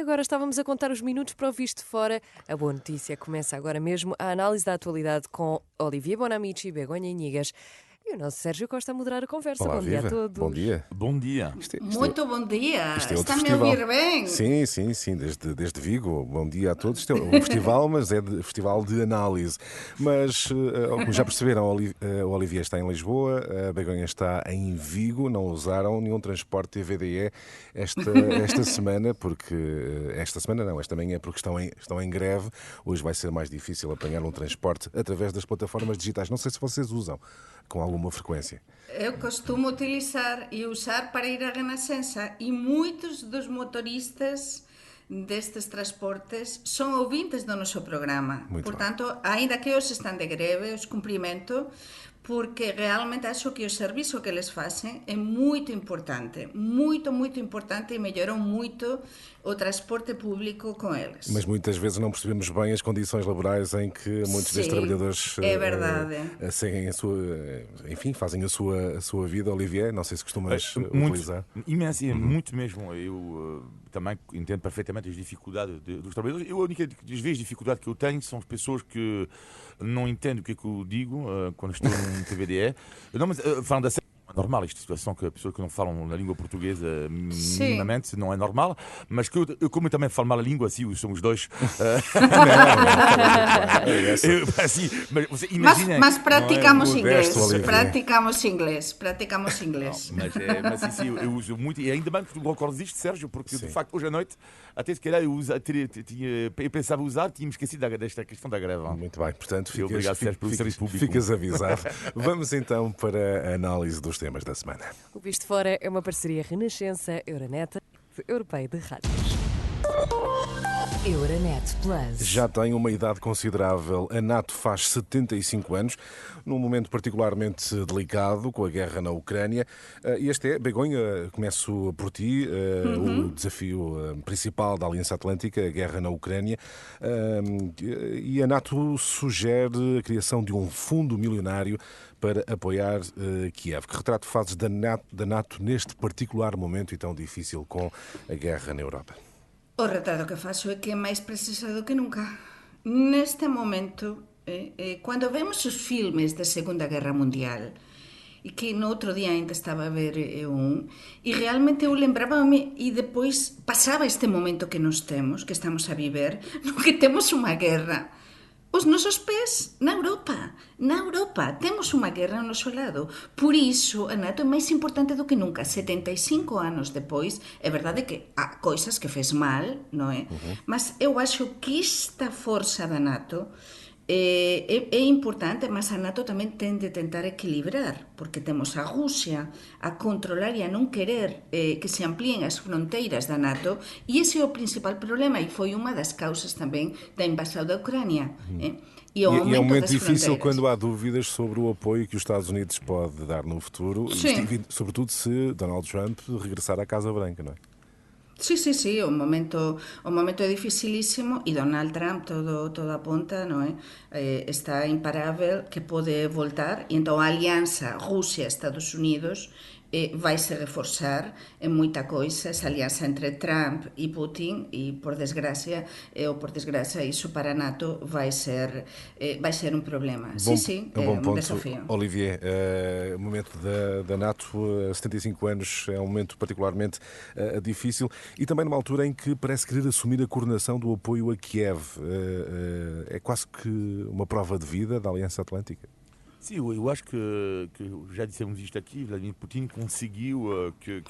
agora estávamos a contar os minutos para o Visto Fora. A boa notícia começa agora mesmo a análise da atualidade com Olivier Bonamici, Begonha Inigas e o nosso Sérgio Costa a moderar a conversa. Olá, Bom dia a viva. todos. Bom dia. Bom dia. Muito bom dia. Isto é outro Está-me a festival. ouvir bem? Sim, desde Vigo. Bom dia a todos. Isto é um festival, mas é festival de análise. Mas, como já perceberam, o Olivier está em Lisboa, a Begonha está em Vigo. Não usaram nenhum transporte TVDE esta semana, porque esta manhã, porque estão em greve. Hoje vai ser mais difícil apanhar um transporte através das plataformas digitais. Não sei se vocês usam com alguma frequência. Eu costumo utilizar e usar para ir à Renascença e muitos dos motoristas destes transportes são ouvintes do nosso programa. Muito Portanto, ainda que hoje estão de greve, os cumprimento, porque realmente acho que o serviço que eles fazem é muito importante e melhoram muito o transporte público com eles. Mas muitas vezes não percebemos bem as condições laborais em que muitos destes trabalhadores é verdade. seguem fazem a sua vida. Olivier, não sei se costumas utilizar. Muito mesmo. Eu também entendo perfeitamente as dificuldades dos trabalhadores. A única dificuldade que eu tenho são as pessoas que não entendem o que é que eu digo quando estou num TVDE. Não, mas falando da série, é normal esta situação que pessoas que não falam na língua portuguesa minimamente não é normal, mas que eu como eu também falo mal a língua, assim, somos dois. Mas você imagina, mas praticamos inglês. Mas sim, eu uso muito, e ainda bem que tu recordas isto, Sérgio, porque de facto hoje à noite, até se calhar eu pensava usar, tinha-me esquecido desta questão da greve. Muito bem, portanto, obrigado, Sérgio, pelo serviço público. Ficas avisado. Vamos então para a análise dos temas da semana. O Visto Fora é uma parceria Renascença, Euronet, Europeia de Rádios. Euronet Plus. Já tem uma idade considerável. A NATO faz 75 anos, num momento particularmente delicado, com a guerra na Ucrânia. Este é, Begonha, começo por ti, o desafio principal da Aliança Atlântica, a guerra na Ucrânia. E a NATO sugere a criação de um fundo milionário para apoiar Kiev. Que retrato fazes da NATO neste particular momento e tão difícil com a guerra na Europa? O retrato que faço é que é máis precisado que nunca. Neste momento, cando vemos os filmes da Segunda Guerra Mundial, e que no outro día ainda estaba a ver e realmente eu lembraba-me, e depois pasaba este momento que nos temos, que estamos a viver, no que temos unha guerra. Os nosos pés na Europa, temos unha guerra ao noso lado. Por iso, a NATO é máis importante do que nunca. 75 anos depois, é verdade que há coisas que fez mal, non é? Mas eu acho que esta forza da NATO é importante, mas a NATO tamén ten de tentar equilibrar, porque temos a Rusia a controlar e a non querer que se amplíen as fronteiras da NATO, e ese é o principal problema, e foi unha das causas tamén da invasão da Ucrânia. E é um momento difícil fronteiras. quando há dúvidas sobre o apoio que os Estados Unidos pode dar no futuro, sobretudo se Donald Trump regressar à Casa Branca, não é? Sí, o momento é dificilísimo e Donald Trump todo apunta, non é? Está imparável que pode voltar e entón a alianza Rusia-Estados Unidos vai se reforzar en moita coisa, esa alianza entre Trump e Putin, e por desgracia iso para a NATO vai ser un problema. Um bom desafío. Olivier, o momento da NATO, 75 anos, é um momento particularmente difícil e também numa altura em que parece querer assumir a coordenação do apoio a Kiev. É quase que uma prova de vida da Aliança Atlântica. Sim, eu acho que já dissemos isto aqui, Vladimir Putin conseguiu que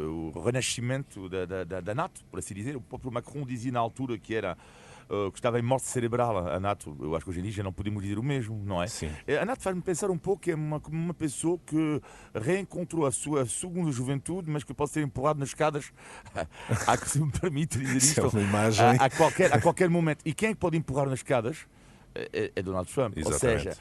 o renascimento da NATO, por assim dizer. O próprio Macron dizia na altura que estava em morte cerebral a NATO. Eu acho que hoje em dia já não podemos dizer o mesmo, não é? Sim. A NATO faz-me pensar um pouco que é como uma pessoa que reencontrou a sua segunda juventude, mas que pode ser empurrado nas escadas, que se me permite dizer isto, é uma imagem. A qualquer momento. E quem é que pode empurrar nas escadas? É Donald Trump. Exatamente. Ou seja,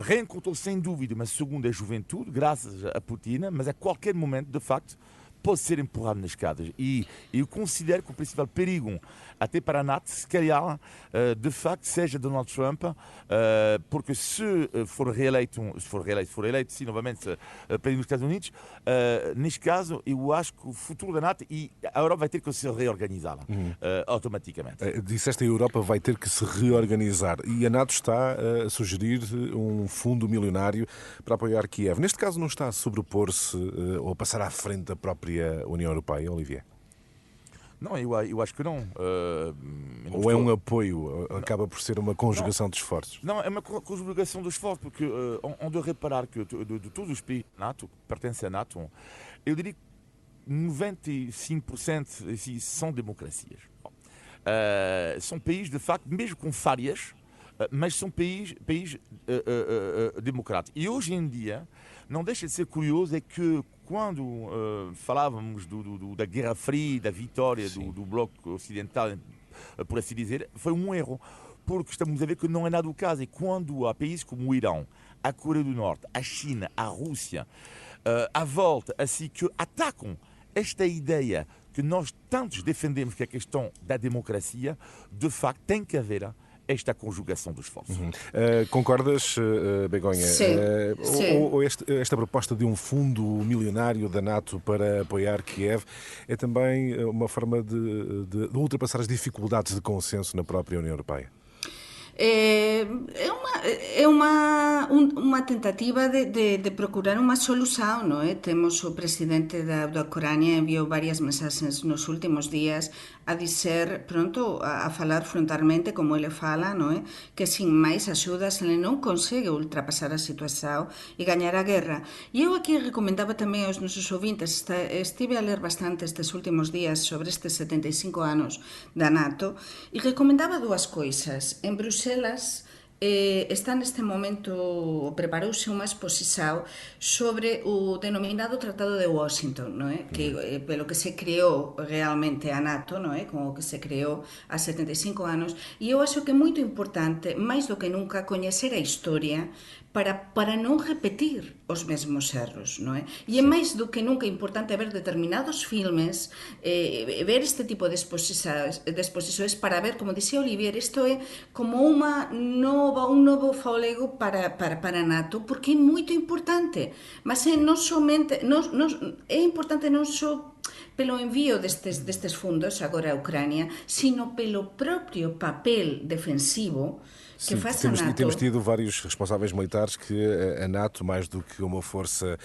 reencontrou sem dúvida uma segunda juventude, graças a Putin, mas a qualquer momento, de facto, pode ser empurrado nas escadas. E eu considero que o principal perigo, até para a NATO, se calhar, de facto, seja Donald Trump, porque se for reeleito, sim, novamente, presidente dos Estados Unidos, neste caso, eu acho que o futuro da NATO e a Europa vai ter que se reorganizar automaticamente. Disseste a Europa vai ter que se reorganizar e a NATO está a sugerir um fundo milionário para apoiar Kiev. Neste caso não está a sobrepor-se ou a passar à frente da própria União Europeia, Olivier? Não, eu acho que não. Ou é um apoio, acaba por ser uma conjugação de esforços? Não, é uma conjugação de esforços, porque on doit reparar que de todos os países NATO, que pertencem à NATO, eu diria que 95% são democracias. São países, de facto, mesmo com falhas, mas são países democráticos. E hoje em dia, não deixa de ser curioso é que quando falávamos da Guerra Fria, da vitória do Bloco Ocidental, por assim dizer, foi um erro. Porque estamos a ver que não é nada o caso. E quando há países como o Irão, a Coreia do Norte, a China, a Rússia, à volta, assim que atacam esta ideia que nós tantos defendemos, que é a questão da democracia, de facto tem que haver esta conjugação dos esforços. Concordas, Begonha? Sim. Ou esta proposta de um fundo milionário da NATO para apoiar Kiev é também uma forma de ultrapassar as dificuldades de consenso na própria União Europeia? É uma tentativa de procurar uma solução, não é? Temos o presidente da Ucrânia enviou várias mensagens nos últimos dias a dizer, pronto, a falar frontalmente como ele fala, não é? Que sem mais ajudas ele não consegue ultrapassar a situação e ganhar a guerra. E eu aqui recomendava também aos nossos ouvintes, estive a ler bastante estes últimos dias sobre estes 75 anos da NATO e recomendava duas coisas. Em Bruxelas está neste momento, preparouse unha exposición sobre o denominado Tratado de Washington, non é? Que pelo que se creou realmente a NATO, non é? Como que se creou há 75 anos, e eu acho que é moito importante, máis do que nunca, coñecer a historia para non repetir os mesmos erros, non é? E é máis do que nunca importante ver determinados filmes, ver este tipo de exposições para ver, como dixía Olivier, isto é como un novo fôlego para a NATO, porque é moito importante, mas é importante non só pelo envío destes fundos agora a Ucrânia, sino pelo propio papel defensivo que Sim, faz a NATO. Temos tido vários responsáveis militares que a NATO, mais do que uma força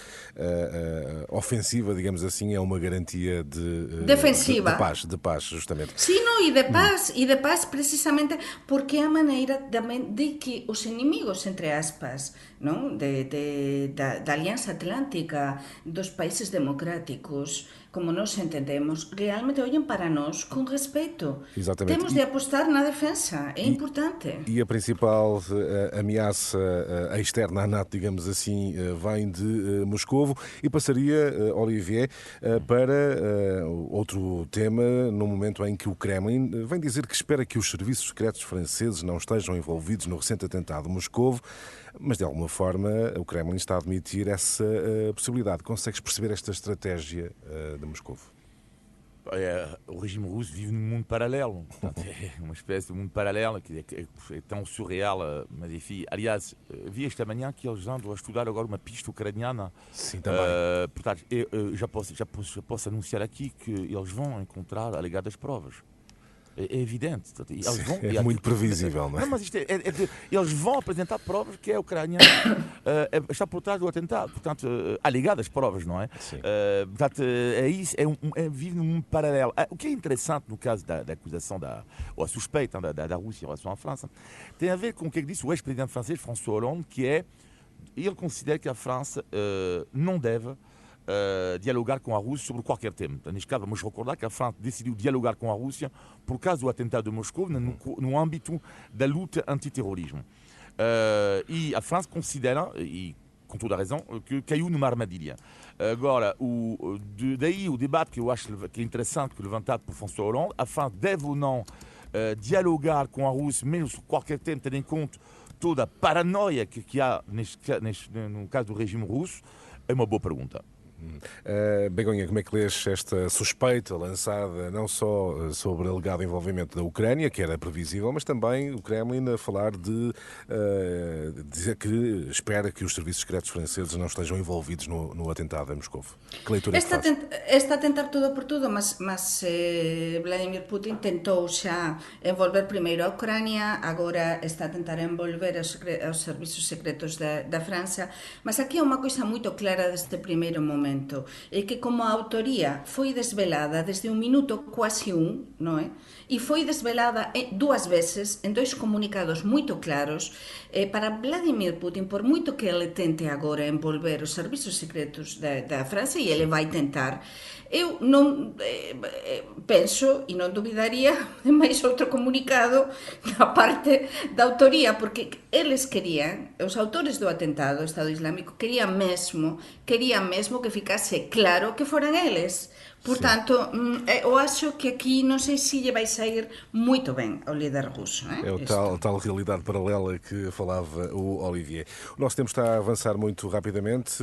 ofensiva, digamos assim, é uma garantia defensiva. De paz, justamente. Sim, não, e de paz precisamente porque é a maneira também de que os inimigos, entre aspas, não? Da Aliança Atlântica, dos países democráticos, como nós entendemos, realmente olhem para nós com respeito. Exatamente. Temos de apostar na defesa, é importante. E a principal ameaça externa à NATO, digamos assim, vem de Moscovo. E passaria, Olivier, para outro tema, no momento em que o Kremlin vem dizer que espera que os serviços secretos franceses não estejam envolvidos no recente atentado de Moscovo, mas de alguma forma o Kremlin está a admitir essa possibilidade. Consegues perceber esta estratégia de Moscovo? O regime russo vive num mundo paralelo. Portanto, é uma espécie de mundo paralelo que é tão surreal, mas enfim. Aliás, vi esta manhã que eles andam a estudar agora uma pista ucraniana. Sim, também. Portanto, eu já posso anunciar aqui que eles vão encontrar alegadas provas. É evidente. Eles vão, é muito previsível, não é? Não, mas isto eles vão apresentar provas que a Ucrânia está por trás do atentado. Portanto, alegadas provas, não é? Portanto, é isso, vive num mundo paralelo. O que é interessante no caso da acusação, ou a suspeita da Rússia em relação à França, tem a ver com o que disse o ex-presidente francês, François Hollande, que ele considera que a França não deve dialogar com a Rússia sobre qualquer tema. Neste caso, vamos recordar que a França decidiu dialogar com a Rússia por causa do atentado de Moscou no âmbito da luta antiterrorismo. E a França considera, e com toda a razão, que caiu numa armadilha. Agora, daí o debate que eu acho que é interessante, que é levantado por François Hollande, a França deve ou não dialogar com a Rússia, mesmo sobre qualquer tema, tendo em conta toda a paranoia que há no caso do regime russo, é uma boa pergunta. Begonha, como é que lês esta suspeita lançada não só sobre alegado envolvimento da Ucrânia, que era previsível, mas também o Kremlin a falar de dizer que espera que os serviços secretos franceses não estejam envolvidos no atentado a Moscou? Que leitura é que faz? Está a tentar todo por tudo, mas Vladimir Putin tentou xa envolver primeiro a Ucrania, agora está a tentar envolver os servizos secretos da França, mas aquí é unha coisa moito clara deste primeiro momento, é que como a autoría foi desvelada desde un minuto quase non é? E foi desvelada dúas veces en dois comunicados moito claros, para Vladimir Putin, por moito que ele tente agora envolver os servizos secretos da França, e ele vai tentar, eu non penso e non dubidaría de máis outro comunicado da parte da autoría, porque eles querían, os autores do atentado, o Estado Islámico, querían mesmo que ficase claro que foran eles. Portanto, eu acho que aqui non sei se lle vai sair moito ben ao líder ruso. É o tal realidade paralela que falava o Olivier. O nosso tempo está a avançar muito rapidamente.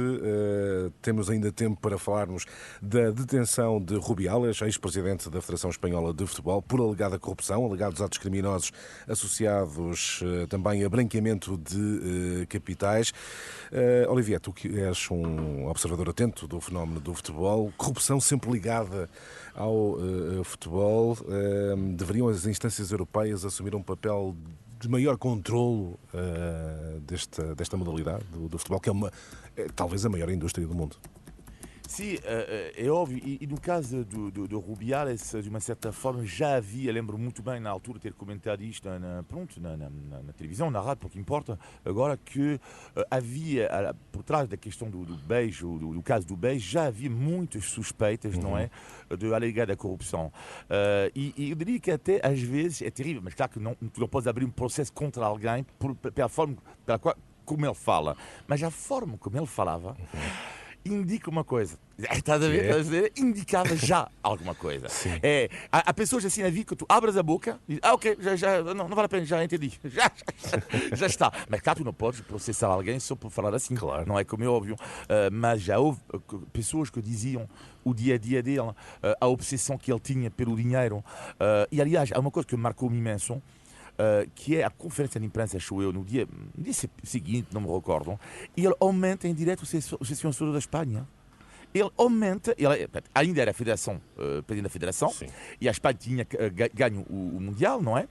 Temos ainda tempo para falarmos da detenção de Rubiales, ex-presidente da Federação Espanhola de Futebol, por alegada corrupção, alegados atos criminosos associados também a branqueamento de capitais. Olivier, tu que és um observador atento do fenómeno do futebol, corrupção sempre ligada ao futebol, deveriam as instâncias europeias assumir um papel de maior controlo desta modalidade do futebol, que é talvez a maior indústria do mundo. Sim, é óbvio, e no caso do Rubiales, de uma certa forma, já havia, lembro muito bem na altura ter comentado isto na televisão, na rádio, pouco importa, agora que havia, por trás da questão do beijo, do caso do beijo, já havia muitas suspeitas, não é, de alegada corrupção. E eu diria que até, às vezes, é terrível, mas claro que tu não podes abrir um processo contra alguém pela forma pela qual, como ele fala, mas a forma como ele falava indica uma coisa. Estás a ver? Indicava já alguma coisa. Há pessoas assim na vida que tu abres a boca e ok, não vale a pena, já entendi. Já está. Mas claro, tu não podes processar alguém só por falar assim. Claro. Não é como é óbvio. Mas já houve pessoas que diziam o dia a dia dele, a obsessão que ele tinha pelo dinheiro. E aliás, há uma coisa que marcou-me imenso, que é a conferência de imprensa, acho eu, no dia seguinte, não me recordo, e ele aumenta em direto o censura da Espanha. Ele aumenta, ainda era a Federação, presidente da Federação, sim, e a Espanha tinha ganho o Mundial, não é?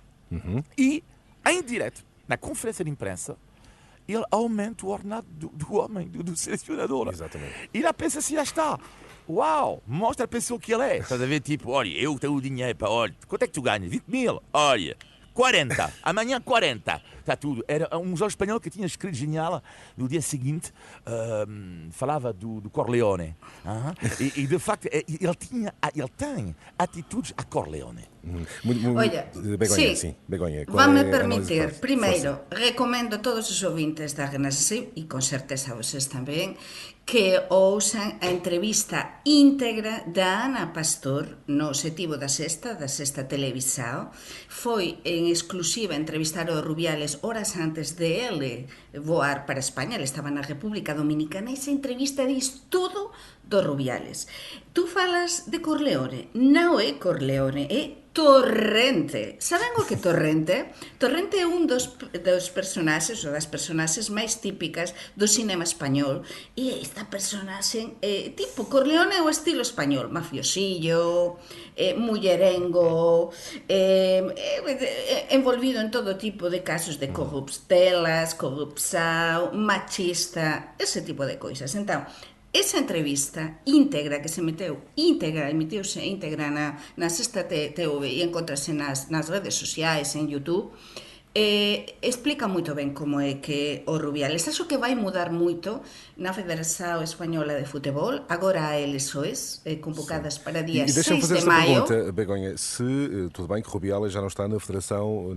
E, em direto, na conferência de imprensa, ele aumenta o ordenado do homem, do selecionador. Exatamente. E lá pensa assim, já está. Uau, mostra a pessoa que ele é. Estás a ver, tipo, olha, eu tenho o dinheiro para, olha, quanto é que tu ganhas? 20 mil, olha. 40, amanhã 40, está tudo. Era um jornal espanhol que tinha escrito genial. No dia seguinte, falava do Corleone. E de facto, ele tem atitudes a Corleone. Olha, Begonha, sim, Begonha, vai-me permitir, primeiro, recomendo a todos os ouvintes da Renascença, e com certeza a vocês também, que ouçam a entrevista íntegra da Ana Pastor no Setivo da Sexta Televisão. Foi en exclusiva entrevistar o Rubiales horas antes de ele voar para España. Ele estaba na República Dominicana e esa entrevista diz todo do Rubiales. Tú falas de Corleone, non é Corleone, é Torrente. Saben o que é Torrente? Torrente é un dos personaxes, ou das personaxes máis típicas do cinema español, e esta personaxe tipo Corleone é o estilo español, mafiosillo, mullerengo, envolvido en todo tipo de casos de corruptelas, corrupção, machista, ese tipo de coisas. Entón, esa entrevista íntegra que se emitiuse íntegra na Sexta TV e encontrase nas redes sociais, en YouTube, explica moito ben como é que o Rubiales. Acho que vai mudar moito na Federação Espanhola de Futebol. Agora há eleições convocadas para dia 6 de maio. Deixa-me fazer esta pergunta, Begonha. Se, tudo bem que Rubiales já não está na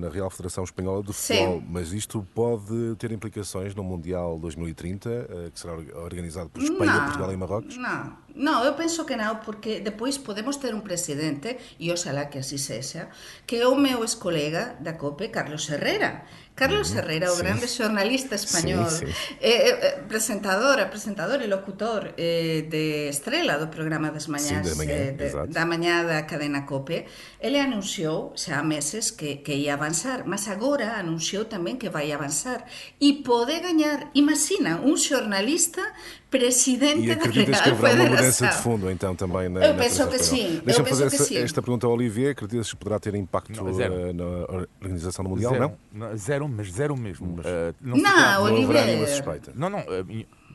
Real Federação Espanhola de Futebol, sim, mas isto pode ter implicações no Mundial 2030, que será organizado por Espanha, Portugal e Marrocos? Non, eu penso que non, porque depois podemos ter un presidente, e oxalá que así sexa, que é o meu ex-colega da COPE, Carlos Herrera. Carlos Herrera, o sim. grande xornalista español, Sim. presentador e locutor de estrela do programa das mañás, Sim, da manhã, exato. da mañá da cadena COPE, ele anunciou xa há meses que ia avanzar, mas agora anunciou tamén que vai avanzar e pode gañar, imagina, un xornalista presidente E da acreditas que Real haverá uma mudança de Federação. fundo, então, também Eu na penso Federação que Espanhola? sim, Deixa-me fazer que sim. esta pergunta ao Olivier. Acreditas que poderá ter impacto Não, zero. na organização do Mundial? Não? Zero, mas zero mesmo. Não, se trata- Não haverá Olivier. nenhuma suspeita. Não,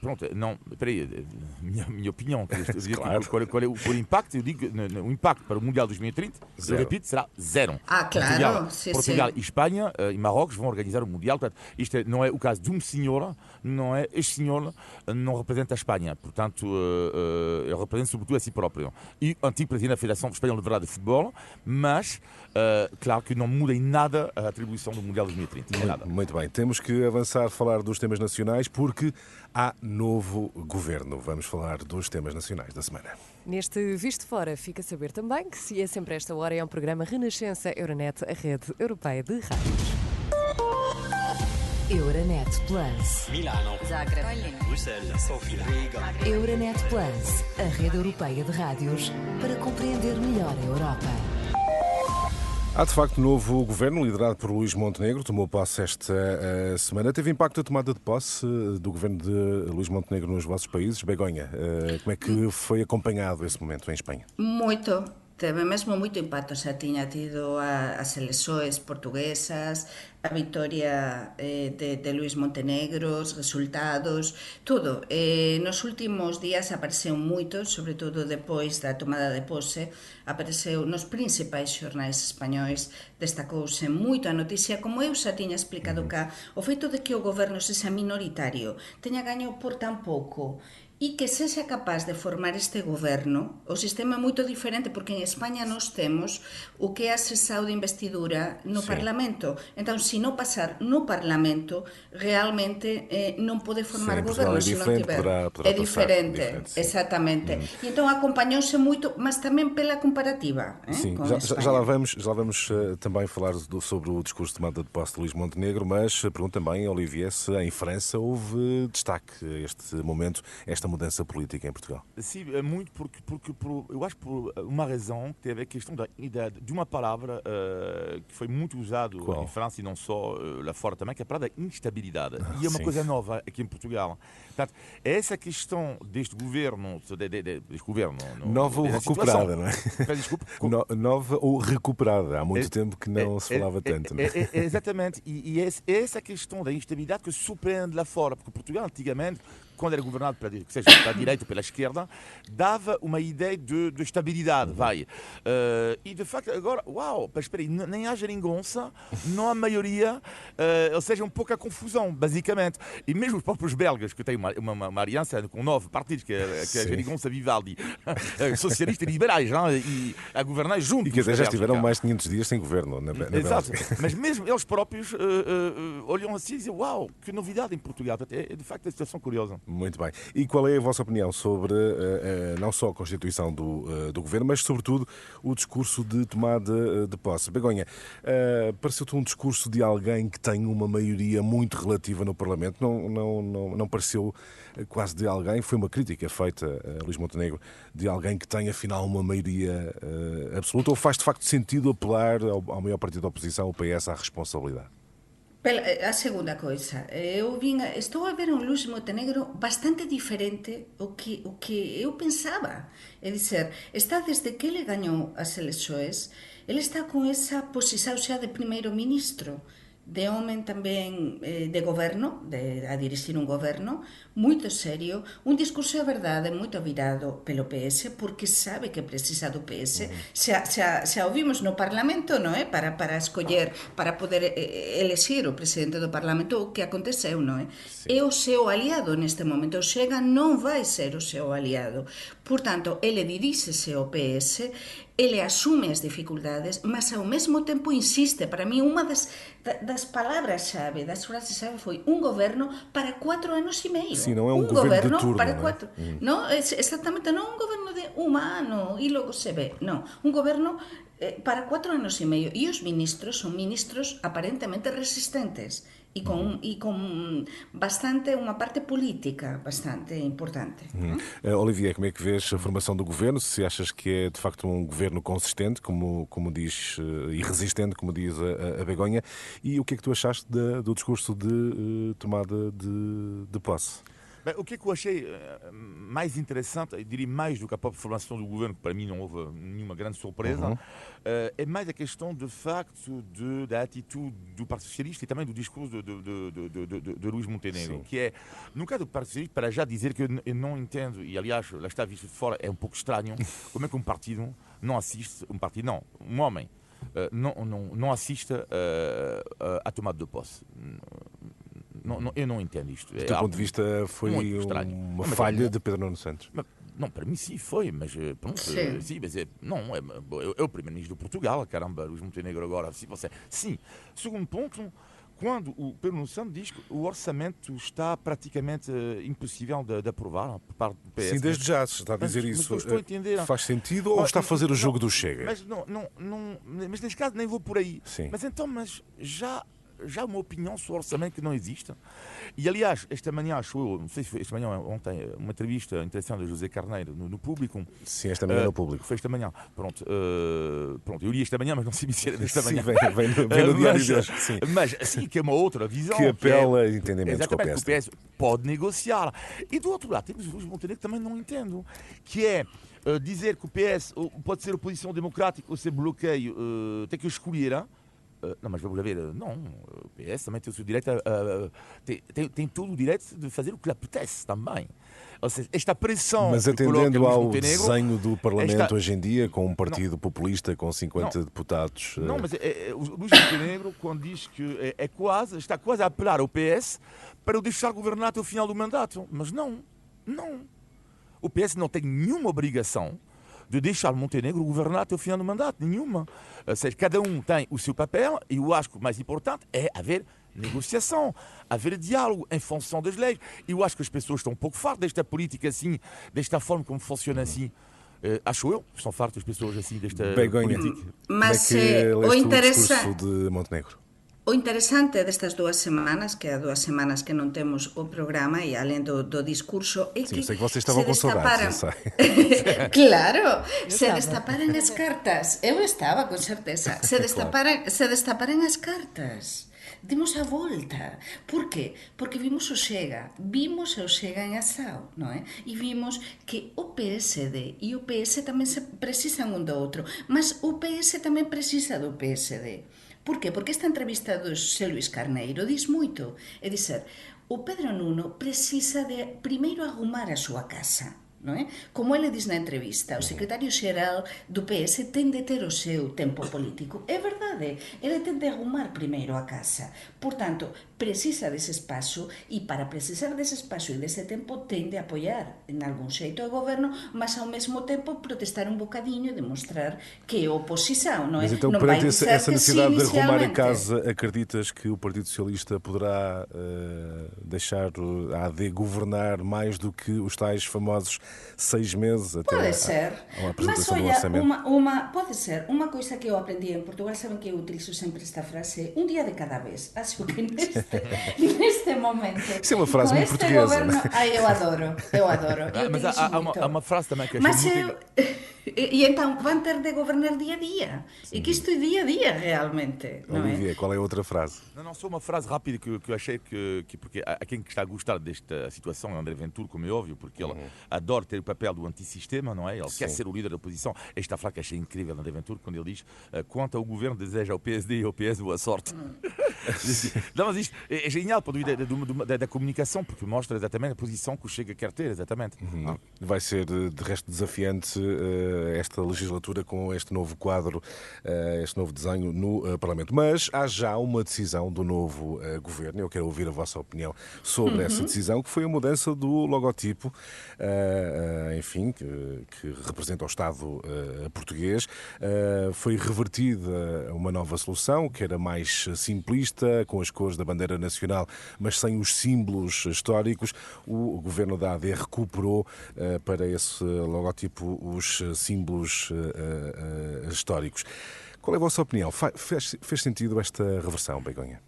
pronto, não, peraí, minha opinião, Claro. qual é o impacto? Eu digo, o impacto para o Mundial 2030, eu Zero. repito, será zero. Ah, claro, sim, Portugal sim. e Espanha e Marrocos vão organizar o Mundial. Portanto, isto não é o caso de um senhor, não é este senhor, não representa a Espanha. Portanto, ele representa sobretudo a si próprio. E antigo presidente da Federação Espanhola de Futebol, mas, claro que não muda em nada a atribuição do Mundial 2030. Em nada. Muito bem, temos que avançar a falar dos temas nacionais porque há novo governo. Vamos falar dos temas nacionais da semana. Neste Visto Fora, fica a saber também que, se é sempre a esta hora, é um programa Renascença Euronet, a rede europeia de rádios. Euronet Plus. Milano, Zagreb. Bruxelas, Sofia, Riga. Euronet Plus, a rede europeia de rádios para compreender melhor a Europa. Há de facto novo governo liderado por Luís Montenegro, tomou posse esta semana. Teve impacto a tomada de posse do governo de Luís Montenegro nos vossos países? Begonha, como é que foi acompanhado esse momento em Espanha? Moito. Teve mesmo moito impacto, xa tiña tido as eleições portuguesas, a victoria de Luís Montenegro, os resultados, tudo. Nos últimos días apareceu moito, sobre todo depois da tomada de posse, apareceu nos principais xornais españois, destacouse moito a noticia, como eu xa tiña explicado cá, o feito de que o goberno sexa minoritario, teña gaño por tan pouco, e que sexa capaz de formar este goberno. O sistema é moito diferente porque en España nós temos o que é a sesión de investidura no Sí. Parlamento. Entón, se non pasar no Parlamento, realmente non pode Sim, formar Portugal goberno é se non diferente, tiver. poderá É passar, diferente, sim. exactamente. E entón acompañouse moito, mas tamén pela comparativa. Sim, con já Espanha. lá vamos também falar sobre o discurso de tomada de posse de Luís Montenegro, mas pergunto também, Olivier, se em França houve destaque a este momento, esta mudança política em Portugal. Sim, muito porque eu acho por uma razão que teve a questão de uma palavra que foi muito usada em França e não só lá fora também, que é a palavra instabilidade. E é uma sim. coisa nova aqui em Portugal. Portanto, essa questão deste governo, Nova ou recuperada, não é? Peço desculpa. Nova ou recuperada. Há muito tempo que não se falava tanto. Não é? Exatamente. E essa questão da instabilidade que surpreende lá fora, porque Portugal, antigamente, quando era governado seja pela direita ou pela esquerda, dava uma ideia de estabilidade, vai. E de facto agora, uau, mas espera aí, nem há geringonça, não há maioria, ou seja, um pouco a confusão, basicamente. E mesmo os próprios belgas, que têm uma aliança com 9 partidos, que é a geringonça Vivaldi, socialistas e liberais, não? E a governar juntos. E que até já estiveram mais de 500 dias sem governo na Exato. Bélgica. Mas mesmo eles próprios olham assim e dizem, uau, que novidade em Portugal. É de facto uma situação curiosa. Muito bem. E qual é a vossa opinião sobre não só a constituição do governo, mas sobretudo o discurso de tomada de posse? Begonha, pareceu-te um discurso de alguém que tem uma maioria muito relativa no Parlamento? Não pareceu quase de alguém, foi uma crítica feita a Luís Montenegro, de alguém que tem afinal uma maioria absoluta, ou faz de facto sentido apelar ao maior partido da oposição, o PS, à responsabilidade? A segunda coisa, estou a ver un Luís Montenegro bastante diferente o que eu pensaba. É dizer, está desde que ele gañou as eleições, ele está con esa posición xa de primeiro-ministro, de homem tamén de goberno, a dirixir un goberno, moito serio, un discurso de verdade moito virado pelo PS, porque sabe que precisa do PS. Xa o vimos no Parlamento, non é? Para escoller, para poder elexir o presidente do Parlamento, o que aconteceu, non é? É o seu aliado neste momento. O Chega non vai ser o seu aliado. Por tanto, ele diríxese ao PS ele assume as dificuldades, mas ao mesmo tempo insiste. Para mí, uma das palavras-chave, das frases-chave foi um governo para 4 anos e meio. Sim, não é um governo de turno, para não é? 4. Não, exatamente, não um governo de um ano e logo se vê. Não, um governo para 4 anos e meio. E os ministros são ministros aparentemente resistentes e com bastante, uma parte política bastante importante. Olivier, como é que vês a formação do governo? Se achas que é de facto um governo consistente, como diz, e resistente, como diz a Begonha, e o que é que tu achaste do discurso de tomada de posse? Bem, o que eu achei mais interessante, eu diria mais do que a própria formação do governo, que para mim não houve nenhuma grande surpresa, é mais a questão, de facto, da atitude do Partido Socialista e também do discurso de Luís Montenegro, que é, no caso do Partido Socialista, para já dizer que eu não entendo, e aliás, lá está visto de fora, é um pouco estranho, como é que um partido não assiste, um homem não assiste à tomada de posse. Eu não entendo isto. Do teu ponto de vista, foi uma falha de Pedro Nuno Santos? Não, para mim sim foi, mas pronto, sim, mas é o primeiro-ministro de Portugal, caramba, Luís Montenegro agora, sim. Segundo ponto, quando o Pedro Nuno Santos diz que o orçamento está praticamente impossível de aprovar por parte do PS. Sim, desde já se está a dizer isso. Mas estou a entender. Faz sentido ou está a fazer o jogo do Chega? Mas neste caso nem vou por aí. Sim. Mas então, já uma opinião sobre o orçamento que não existe. E, aliás, esta manhã, não sei se foi esta manhã ou ontem, uma entrevista interessante de José Carneiro no Público. Sim, esta manhã no Público. Foi esta manhã. Pronto, eu li esta manhã, mas não sei se era desta manhã. Sim, vem no diário de hoje. Sim. Mas, sim, que é uma outra visão. Que apela a entendimentos com o PS. O PS pode negociar. E, do outro lado, temos o Luís Montenegro que também não entendo, que é dizer que o PS pode ser oposição democrática ou ser bloqueio, tem que escolher. Não, mas vamos ver, não, o PS também tem o seu direito tem todo o direito de fazer o que lhe apetece também. Ou seja, esta pressão. Mas atendendo ao desenho do Parlamento hoje em dia, com um partido populista com 50 deputados. Não, mas o Luís Montenegro, quando diz que está quase a apelar ao PS para o deixar governar até o final do mandato. Mas não. O PS não tem nenhuma obrigação de deixar Montenegro governar até o final do mandato, nenhuma. Ou seja, cada um tem o seu papel e eu acho que o mais importante é haver negociação, haver diálogo em função das leis. E eu acho que as pessoas estão um pouco fartas desta política assim, desta forma como funciona assim. Acho eu, estão fartas as pessoas assim desta política. Mas como é que o leste interessante... o discurso de Montenegro? O interesante destas 2 semanas, que há 2 semanas que non temos o programa e além do discurso, é que eu sei que vocês estavam com saudades, eu sei. Claro, se destaparan as cartas. Eu estaba, con certeza. Se destaparan as cartas. Dimos a volta. Por qué? Porque vimos o Chega en Asao, non é? E vimos que o PSD e o PS tamén se precisan un do outro, mas o PS tamén precisa do PSD. Por qué? Porque esta entrevista do Xosé Luís Carneiro diz moito. É dizer, o Pedro Nuno precisa de primeiro arrumar a súa casa. Non é? Como ele diz na entrevista, o secretario xeral do PS ten de ter o seu tempo político. É verdade, ele ten de arrumar primeiro a casa. Por tanto, precisa dese espazo e para precisar dese espazo e dese tempo ten de apoiar en algún xeito o goberno, mas ao mesmo tempo protestar un bocadiño e demostrar que é oposição, non é? Mas então, non perante vai dizer essa necessidade de arrumar a inicialmente. casa, acreditas que o Partido Socialista poderá deixar a AD governar mais do que os tais famosos 6 meses até Pode ser, a mas apresentação do olha, orçamento? pode ser, uma coisa que eu aprendi em Portugal, sabem que eu utilizo sempre esta frase, um dia de cada vez. Acho que neste momento, Isso é uma frase muito portuguesa. Governo, eu adoro. Mas há uma frase também que achei muito... E então vão ter de governar dia a dia. E que isto é dia a dia, realmente. Olivier, qual é a outra frase? Não, só uma frase rápida que eu achei que porque há quem está a gostar desta situação, André Ventura, como é óbvio, porque ele adora ter o papel do antissistema, não é? Ele quer ser o líder da oposição. Esta frase que achei incrível, André Ventura, quando ele diz quanto ao governo deseja ao PSD e ao PS boa sorte. Não, mas isto é genial para da comunicação, porque mostra exatamente a posição que o Chega quer ter, exatamente. Vai ser, de resto, desafiante esta legislatura com este novo quadro, este novo desenho no Parlamento. Mas há já uma decisão do novo governo, eu quero ouvir a vossa opinião sobre essa decisão, que foi a mudança do logotipo, enfim, que representa o Estado português. Foi revertida uma nova solução, que era mais simplista, com as cores da bandeira nacional, mas sem os símbolos históricos. O governo da AD recuperou para esse logotipo os símbolos históricos. Qual é a vossa opinião? Fez sentido esta reversão, Begonha?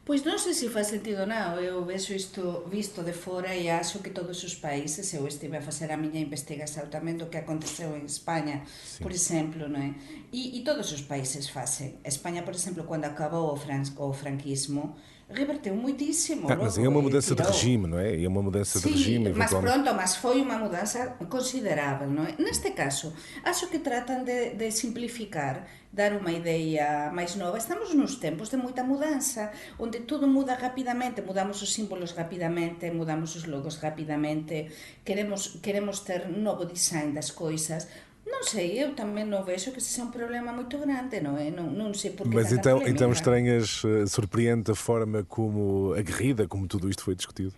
Pois non sei se faz sentido ou non, eu vexo isto visto de fora e acho que todos os países, eu estive a facer a miña investigación tamén do que aconteceu en España, sí, por exemplo, non é? E todos os países facen. España, por exemplo, cando acabou o franquismo, reverteu muitíssimo. Mas é uma mudança de regime, não é? É uma mudança de regime. Mas pronto, mas foi uma mudança considerável, não é? Neste caso, acho que tratan de simplificar, dar uma ideia máis nova. Estamos nos tempos de moita mudança, onde tudo muda rapidamente, mudamos os símbolos rapidamente, mudamos os logos rapidamente, queremos ter novo design das coisas. Non sei, eu tamén non vexo que seja un problema moito grande, non é? Non sei por que. Mas então estranhas, surpreende a forma como aguerrida, como tudo isto foi discutido?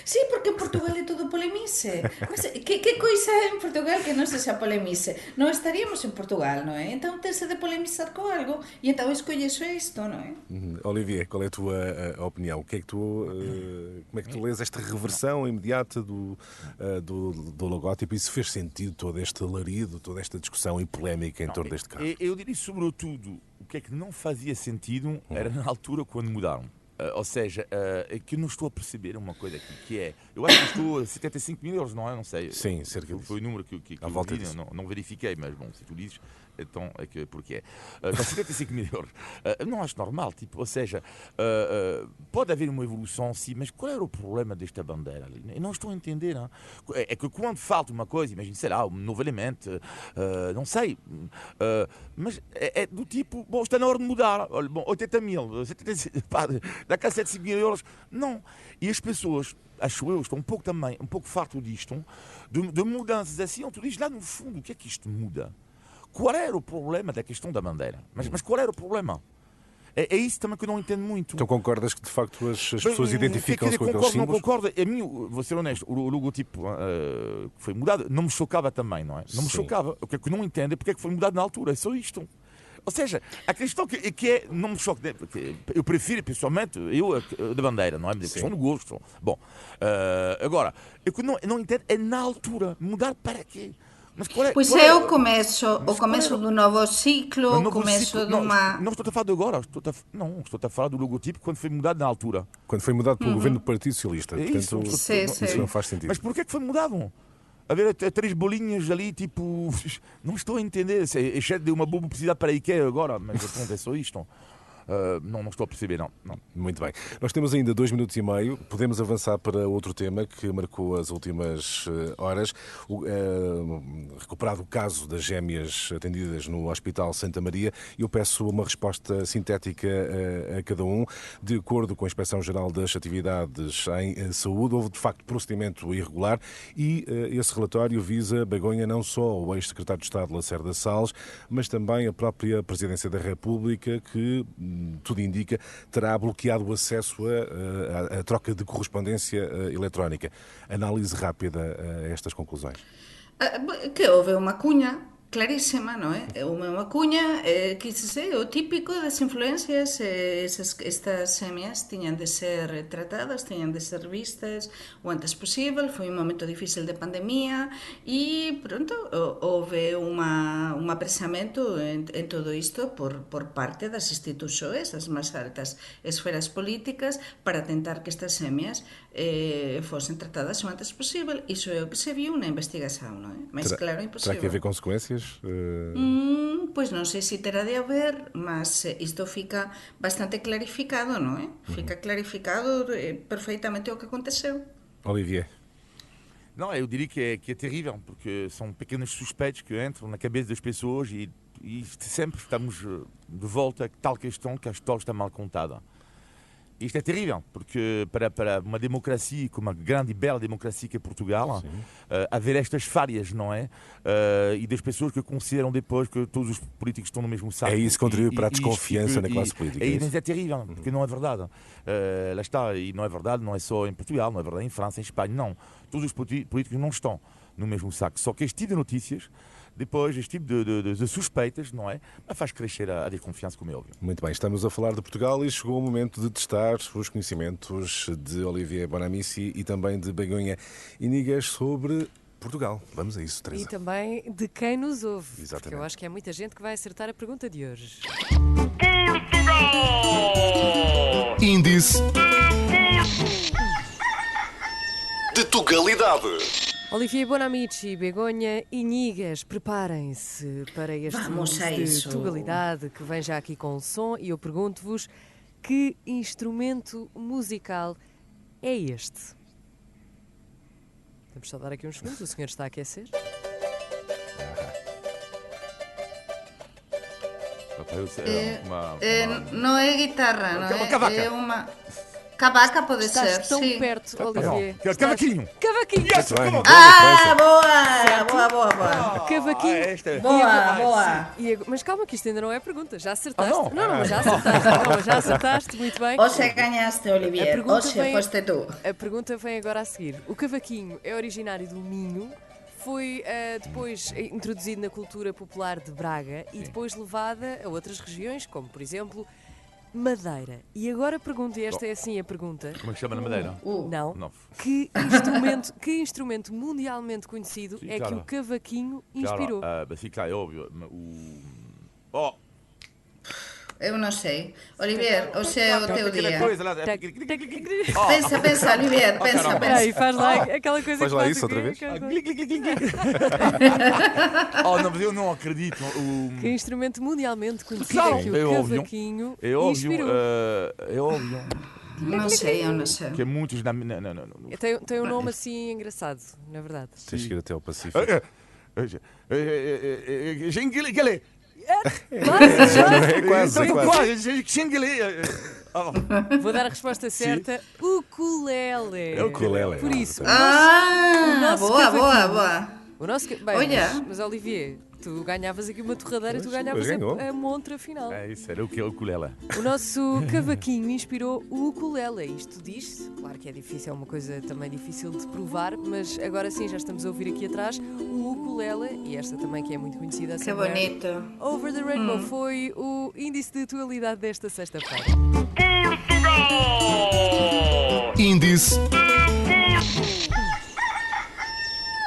Sí, porque en Portugal é todo polemice. Mas que coisa é en Portugal que non sexa polemice? Non estaríamos en Portugal, non é? Então tense de polemizar con algo e então escolles isto, non é? Olivier, qual é a tua opinião? Como é que tu lês esta reversão imediata do logótipo? Isso fez sentido, todo este alarido, toda esta discussão e polémica em torno deste caso? Eu diria, sobretudo, o que é que não fazia sentido era na altura quando mudaram. Ou seja, é que eu não estou a perceber uma coisa aqui, que é, eu acho que estou a 75 mil euros, não é? Não sei. Sim, cerca disso. Foi o número que eu vi, não verifiquei, mas bom, se tu dizes, então é que porque é. 75 mil euros. Não acho normal, tipo, ou seja, pode haver uma evolução, sim, mas qual era o problema desta bandeira ali? Eu não estou a entender. Não? É que quando falta uma coisa, imagina, sei lá, um novo elemento, não sei, mas é do tipo, bom, está na hora de mudar, olha, bom, 80 mil, 75, pá, daqui a 75 mil euros, não. E as pessoas, acho eu, estão um pouco farto disto, de mudanças assim, onde tu dizes lá no fundo, o que é que isto muda? Qual era o problema da questão da bandeira? Mas qual era o problema? É isso também que eu não entendo muito. Então concordas que de facto as pessoas identificam-se com aqueles símbolos? Não concordo. A mim, vou ser honesto, o logotipo que foi mudado não me chocava também, não é? Não me chocava. O que é que eu não entendo é porque é que foi mudado na altura. É só isto. Ou seja, a questão que é, não me choca, porque eu prefiro pessoalmente da bandeira, não é? A questão do gosto. Bom, agora, o que eu não entendo é na altura. Mudar para quê? Pois é o começo do novo ciclo, o começo de uma... Não estou a falar de agora, estou a falar do logotipo quando foi mudado na altura. Quando foi mudado pelo governo do Partido Socialista. Portanto, isso não faz sentido. Mas porquê é que foi mudado? Haver 3 bolinhas ali, tipo... Não estou a entender. É cheio de uma boa publicidade para a IKEA agora, mas é só isto. Não estou a perceber, não. Muito bem. Nós temos ainda 2 minutos e meio. Podemos avançar para outro tema que marcou as últimas horas. Recuperado o caso das gêmeas atendidas no Hospital Santa Maria. Eu peço uma resposta sintética a cada um. De acordo com a Inspeção-Geral das Atividades em Saúde, houve de facto procedimento irregular e esse relatório visa, Begonha, não só o ex-secretário de Estado Lacerda Salles, mas também a própria Presidência da República, que tudo indica, terá bloqueado o acesso à troca de correspondência eletrónica. Análise rápida a estas conclusões. Que houve uma cunha clarísima, non é? Unha cuña, quíxese, o típico das influencias, estas semias tiñan de ser tratadas, tiñan de ser vistas o antes posible, foi un momento difícil de pandemia e pronto, houve un apresamento en todo isto por parte das institucións, as máis altas esferas políticas, para tentar que estas semias fosen tratadas o antes posible. Iso é o que se viu na investigación, non é? Mais claro, imposible. Terá que haver consequências? Pois non sei se terá de haber, mas isto fica bastante clarificado, non é? Fica clarificado perfeitamente o que aconteceu. Olivier. Não, eu diria que é terrível, porque são pequenos suspeitos que entram na cabeça das pessoas e sempre estamos de volta a tal questão que a história está mal contada. Isto é terrível, porque para uma democracia, como uma grande e bela democracia que é Portugal, haver estas falhas, não é? E das pessoas que consideram depois que todos os políticos estão no mesmo saco. É isso que contribui para a desconfiança na classe política. Mas é terrível, porque não é verdade. Lá está, e não é verdade, não é só em Portugal, não é verdade em França, em Espanha, não. Todos os políticos não estão no mesmo saco. Só que este tipo de notícias, depois, este tipo de suspeitas, não é? Faz crescer a desconfiança, como é óbvio. Muito bem, estamos a falar de Portugal e chegou o momento de testar os conhecimentos de Olivier Bonamici e também de Begonha Inigas sobre Portugal. Vamos a isso, Teresa. E também de quem nos ouve. Exatamente. Porque eu acho que há muita gente que vai acertar a pergunta de hoje. Índice de Tugalidade. Olivier Bonamici, Begonha Inigas, preparem-se para este Vamos mundo a de isso. Tugalidade que vem já aqui com o som e eu pergunto-vos que instrumento musical é este? Vamos só dar aqui uns segundos, o senhor está a aquecer. Não é guitarra, não Uma é? cavaca. É uma... Cavaca pode Estás ser, tão sim. perto, Olivier. Cavaquinho. Cavaquinho. Muito bem, muito Ah, bem, boa. Cavaquinho. Esta é. Boa. Mas calma que isto ainda não é pergunta, já acertaste. não? Mas já acertaste. Não, mas já acertaste, muito bem. Hoxe ganhaste, A Olivier. pergunta Hoxe vem- foste tu. A pergunta vem agora a seguir. O cavaquinho é originário do Minho, foi depois introduzido na cultura popular de Braga e depois levada a outras regiões, como por exemplo Madeira. E agora a pergunta, e esta é assim a pergunta. Como é que chama na Madeira? Não. Não. Que instrumento mundialmente conhecido Sim, é que claro. o cavaquinho inspirou? Claro, sim, claro, é óbvio. Oh, Eu não sei. Olivier, hoxe é o teu aquela dia. coisa lá. Pensa, Olivier, pensa. Peraí, faz lá aquela coisa Faz que lá faz isso aqui, outra vez. aquela coisa. Oh, não, mas eu não acredito. Que instrumento mundialmente conhecido Claro, é que é o óbvio. cavaquinho É óbvio. inspirou? É óbvio. Eu não sei. Que muitos. Não. Tem um nome assim engraçado, na verdade. Tens que ir até ao Pacífico. Xinguele. É quase. Vou dar a resposta certa. Ukulele. É o ukulele. Por isso, Ah, nosso boa. o nosso... Bem, Olha. mas Olivier, tu ganhavas aqui uma torradeira e tu ganhavas Pois ganhou. a montra final. É isso, era o que é o ukulele. O nosso cavaquinho inspirou o ukulele. Isto diz-se, claro que é difícil, é uma coisa também difícil de provar, mas agora sim já estamos a ouvir aqui atrás o ukulele, e esta também que é muito conhecida. Que bonito. Over the Rainbow foi o índice de atualidade desta sexta-feira. Índice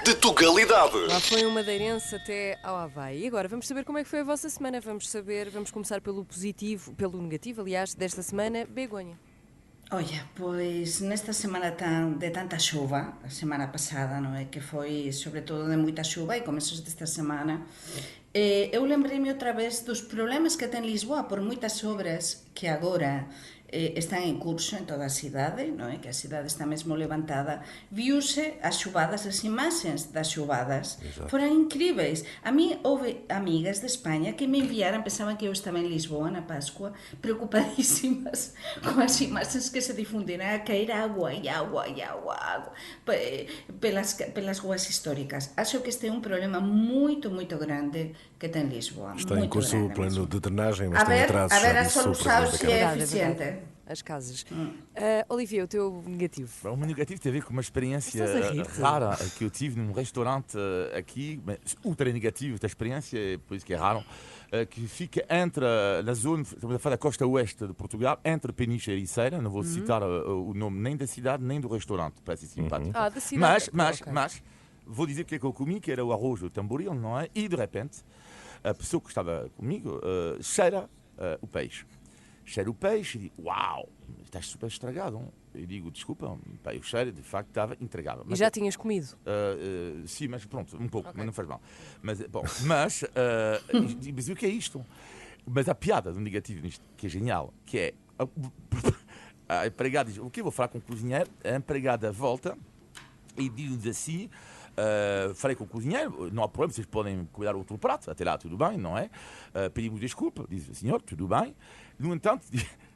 de Tugalidade. Lá foi um madeirense até ao Havaí. E agora vamos saber como é que foi a vossa semana. Vamos começar pelo positivo, pelo negativo, aliás, desta semana. Begonha. Olha, pois nesta semana de tanta chuva, a semana passada, não é? Que foi sobretudo de muita chuva e começos desta semana, eu lembrei-me outra vez dos problemas que tem Lisboa por muitas obras que agora están en curso en toda a cidade, non é? Que a cidade está mesmo levantada. Viuse as chuvadas, as imaxes das chuvadas. Foran incríveis. A mí houve amigas de España que me enviaran, pensaban que eu estaba en Lisboa na Pascua, preocupadísimas con as imaxes que se difundiran a caer agua pelas ruas históricas. Acho que este é un problema moito grande que ten Lisboa. Está em curso o plano de drenagem, mas A tem ver atrasos. a já disse o solução Presidente da se Câmara. é Verdade, eficiente. As casas. Olivia, o teu negativo. O meu negativo teve a ver com uma experiência Estás a rir-te? rara que eu tive num restaurante aqui, mas ultra negativo da experiência, por isso que é raro, que fica entre, na zona, estamos a falar da costa oeste de Portugal, entre Peniche e Ericeira, não vou citar o nome nem da cidade nem do restaurante, parece simpático. Da cidade. Mas, vou dizer o que é que eu comi, que era o arroz do tamboril, não é? E de repente, a pessoa que estava comigo cheira o peixe. Cheira o peixe e digo, uau, estás super estragado. Eu digo, desculpa, pá, o cheiro de facto estava intragável. E já tinhas comido? Sim, mas pronto, um pouco, mas não faz mal. Mas o que é isto? Mas a piada do negativo nisto, que é genial, que é a empregada diz, o que eu vou falar com o cozinheiro? A empregada volta e diz assim, falei com o cozinheiro, não há problema, vocês podem cuidar outro prato, até lá tudo bem, não é? Pedimos desculpa, diz o senhor, tudo bem. No entanto,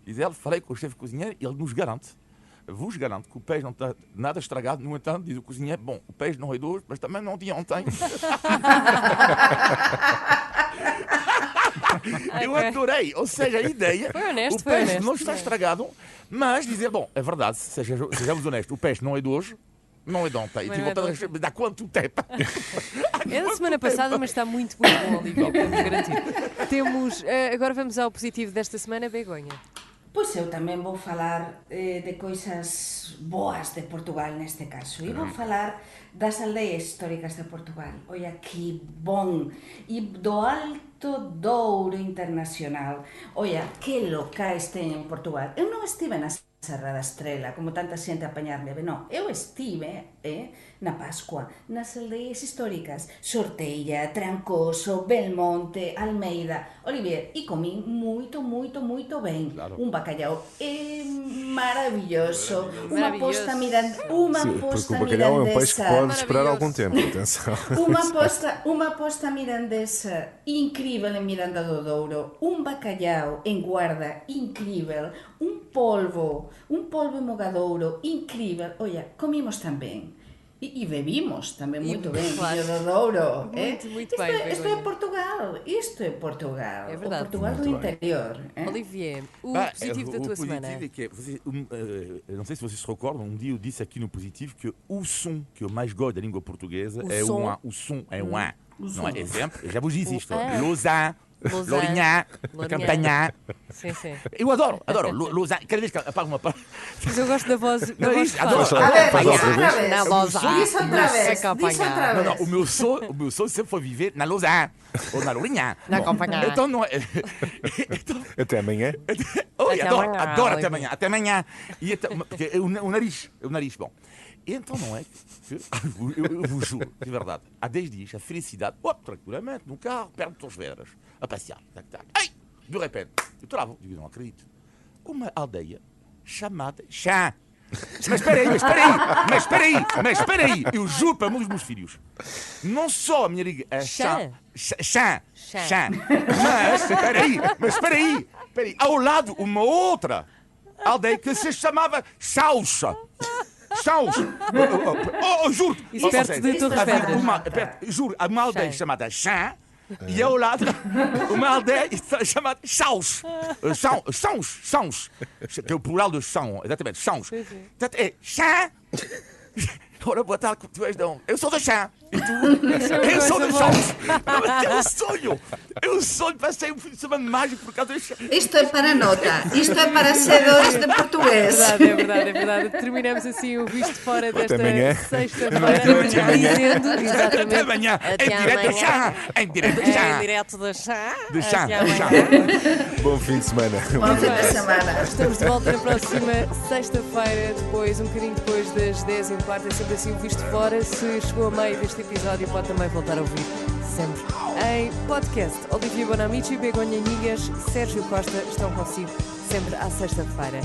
Diz ela, falei com o chefe cozinheiro e ele nos garante, vos garanto que o peixe não está nada estragado. No entanto, diz o cozinheiro, bom, o peixe não é de hoje, mas também não de ontem. Eu adorei, ou seja, a ideia, Foi honesto, o peixe honesto. não está estragado, mas dizer, bom, é verdade, sejamos honestos, o peixe não é de hoje, não é de ontem. Não é de ontem. Dá quanto tempo? É da semana passada, mas está muito, muito bom, Olivia, podemos garantir. Temos, agora vamos ao positivo desta semana, Begonha. Pois eu tamén vou falar de coisas boas de Portugal neste caso. E vou falar das aldeias históricas de Portugal. Oia, que bon! E do Alto Douro Internacional. Oia, que locais ten en Portugal. Eu non estive na Serra da Estrela, como tanta xente a apañarme. Non, eu estive na Pascua, nas aldeias históricas. Sorteira, Trancoso, Belmonte, Almeida. Olivier, e comín moito, moito, moito ben. Claro. Un bacalhau maravilloso. Unha Maravilloso. posta mirandesa. Unha Sim, porque posta o bacalhau é um peixe que pode mirandesa. esperar algum tempo. Atenção. Unha posta mirandesa incrível en Miranda do Douro, un bacalhau en Guarda incrível, un polvo en Mogadouro incrível. Oia, comimos tamén. E bebimos tamén moito ben, claro. Millo do Douro. Muito bem, Isto é Begonha. Portugal, isto é Portugal. É verdade. O Portugal do Muito bem. interior. Olivier, o Ah, positivo da o tua positivo semana. é que, não sei se vocês se recordam, um dia eu disse aqui no positivo que o som que eu mais gosto da língua portuguesa O é som. um A. O som é um A. Não é? Exemplo, eu já vos disse isto. A. Lausanne, Lausanne. Lourinhã, Lourinhã. Campanhã. Sim, sim. Eu adoro. Lausanne. Cada vez que apago uma parte. Mas eu gosto da voz. Da Não é voz isso? que Adoro. fala. A ver, Faz diz outra outra vez. vez. Na Lausanne. Diz outra vez. Diz outra Não, vez. o meu sonho sempre foi viver na Lausanne ou na Lourinhã. Na Bom, Campanhã. Então não é. Então, Até amanhã. Oi, Até adoro, amanhã, adoro até Olivier. amanhã. Até amanhã. E até, porque é o nariz. Bom. E então não é que eu vos juro, de verdade, há 10 dias, a felicidade, tranquilamente, no carro, perto das vedras, a passear. Ei, de repente, eu travo, digo, não acredito. Uma aldeia chamada Chã. Mas espera aí, eu juro para meus filhos, não só a minha liga é Chã. Mas espera aí, ao lado uma outra aldeia que se chamava Saucha. Juro. Isso perto de Torres Vedras. Juro, há uma aldeia Chã. chamada Chã e ao lado uma aldeia chamada Chaus. Sãos. Que é o plural de São, exatamente, Sãos. Portanto, é Chã. Ora, boa tarde, tu és de onde? Eu sou da Chã. E tu? Eu sou da Chão. É um sonho. Passei um fim de semana mágico por causa da Chã. Isto é para nota. Isto é para C2 de português. É verdade. Terminamos assim o Visto Fora desta amanhã. sexta-feira. Dizendo, Até exatamente. amanhã, em direto da Chã. Em direto da Em Chã. direto da Chá. De Chã. Até amanhã. Bom fim de semana. Bom fim de semana. Estamos de volta na próxima sexta-feira, um bocadinho depois das 10h15. É sempre assim o Visto Fora. Se chegou a meio deste episódio, pode também voltar a ouvir sempre em podcast. Olivia Bonamici, Begonha Amigas, Sérgio Costa estão consigo sempre à sexta-feira.